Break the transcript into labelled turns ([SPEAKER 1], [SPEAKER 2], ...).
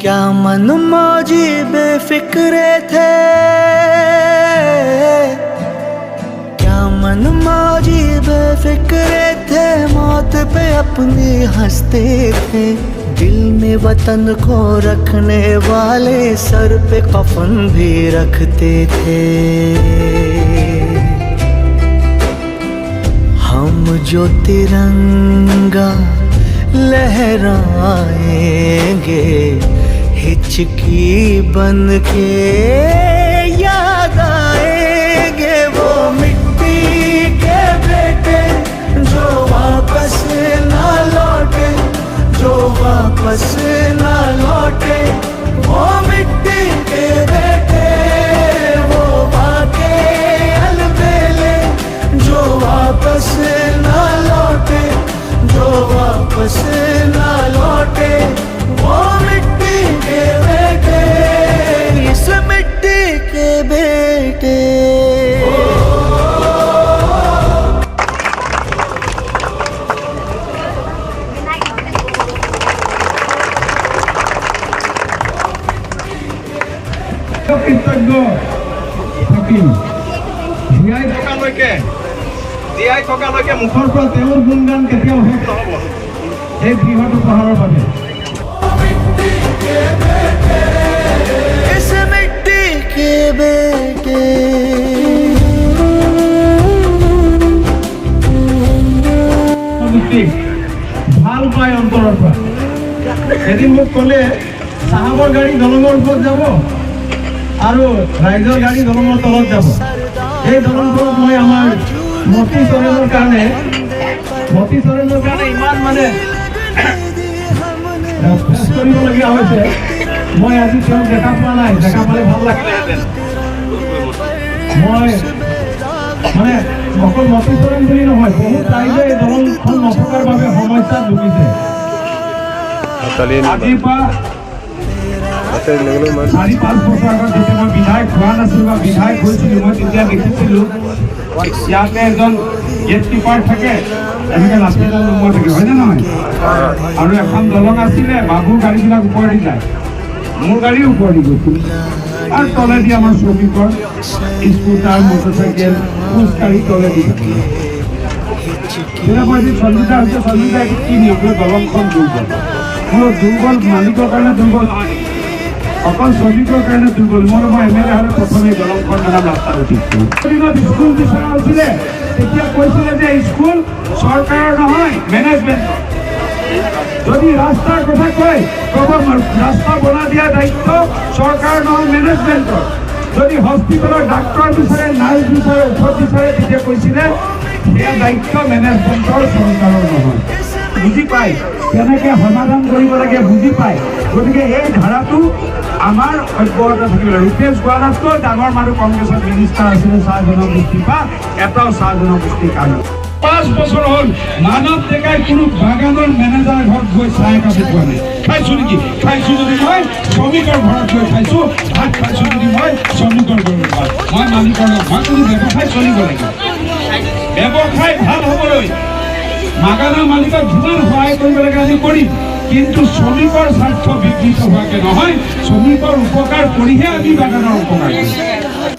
[SPEAKER 1] क्या मन मौजी बेफिक्रे थे, क्या मन मौजी बेफिक्रे थे, मौत पे अपनी हंसते थे। दिल में वतन को रखने वाले सर पे कफन भी रखते थे। हम जो तिरंगा लहराएंगे हिचकी बन के याद आएंगे। वो मिट्टी के बेटे जो वापस ना लौटे, जो वापस ना लौटे। वो मिट्टी के बेटे वो बाके अलबेले जो वापस ना लौटे, जो वापस ना लौटे। वो मिट्टी के बेटे, इस मिट्टी के बेटे।
[SPEAKER 2] কৃতজ্ঞ থাকিম জীয়াই থকালৈকে মুখৰ পৰা তেওঁৰ গুণগান কেতিয়াও শেষ নহ'ব এই বৃহৎ উপহাৰৰ বাবে।
[SPEAKER 1] इस मिट्टी के बेटे।
[SPEAKER 2] ভাল পায় অন্তৰৰ পৰা। এদিন মোক ক'লে চাহাবৰ গাড়ী দলঙৰ ওপৰত যাব আৰু ৰাইজৰ গাড়ী দলঙৰ তলত যাব। এই দলংখনত মই আমাৰ মতি চৰণৰ কাৰণে ইমান মানে কৰিবলগীয়া হৈছে। মই আজি তেওঁক দেখা পোৱা নাই, দেখা পালে ভাল লাগিলেহেঁতেন। মই মানে অকল মতি চৰণ বুলি নহয়, বহুত ৰাইজে এই দলংখন নথকাৰ বাবে সমস্যাত ভুগিছে। আজিৰ পৰা 4-5 বছৰ আগত যেতিয়া মই বিধায়ক হোৱা নাছিলোঁ বা বিধায়ক হৈছিলোঁ, মই তেতিয়া দেখিছিলোঁ ইয়াতে এজন গেট কিপাৰ থাকে, এনেকৈ লাঠি এডাল নোমোৱা থাকে, হয়নে নহয়? আৰু এখন দলং আছিলে, বাবুৰ গাড়ীবিলাক ওপৰেদি যায়, মোৰ গাড়ীও ওপৰেদি গৈছিল। আৰু তলেদি আমাৰ শ্ৰমিকৰ স্কুটাৰ, মটৰচাইকেল, খোজকাঢ়ি তলেদি থাকে। তেতিয়া মই যি সঞ্জিতা হৈছে, সঞ্জিতা এইটো কি নিয়ম? দলংখন দুৰ্বল। মোৰ দুৰ্বল মালিকৰ কাৰণে দুৰ্বল নহয়, অকল শ্ৰমিকৰ কাৰণে দুৰ্বল। মই এম.এল.এ. হ'লে প্ৰথমে দলংখন মানে ৰাস্তাত উঠিছোঁ। দিনত স্কুল বিচৰা হৈছিলে, তেতিয়া কৈছিলে যে স্কুল চৰকাৰৰ নহয়, মেনেজমেণ্টৰ। যদি ৰাস্তাৰ কথা কয় ক'ব ৰাস্তা বনাই দিয়া দায়িত্ব চৰকাৰৰ নহয়, মেনেজমেণ্টৰ। যদি হস্পিটেলৰ ডাক্তৰ বিচাৰে, নাৰ্ছ বিচাৰে, ঔষধ বিচাৰে, তেতিয়া কৈছিলে সেয়া দায়িত্ব মেনেজমেণ্টৰ, চৰকাৰৰ নহয়। বুজি পায় কেনেকৈ সমাধান কৰিব লাগে, বুজি পায়। গতিকে এই ধাৰাটো আমাৰ অব্যাহত থাকিব। ৰূপেশ গোৱালাতকৈ ডাঙৰ মানুহ কংগ্ৰেছৰ মিনিষ্টাৰ আছিলে চাহ জনগোষ্ঠী বা এটাও চাহ জনগোষ্ঠীৰ কাৰণে। 5 বছৰ হ'ল মানৱ ডেকাই কোনো বাগানৰ মেনেজাৰ ঘৰত গৈ চাহ একাপ খোৱা নাই। খাইছোঁ নেকি? খাইছোঁ যদি মই শ্ৰমিকৰ ঘৰত গৈ খাইছোঁ। ভাত খাইছোঁ যদি মই শ্ৰমিকৰ ঘৰত ভাত। মই মালিকৰ লগত মই কোনো ব্যৱসায় চলিব লাগিব। ব্যৱসায় ভাল হ'বলৈ বাগানৰ মালিকক যিমান সহায় কৰিব লাগে আমি কৰিম, কিন্তু শ্ৰমিকৰ স্বাৰ্থ বিঘ্নিত হোৱাকৈ নহয়। শ্ৰমিকৰ উপকাৰ কৰিহে আমি বাগানৰ উপকাৰ কৰিম।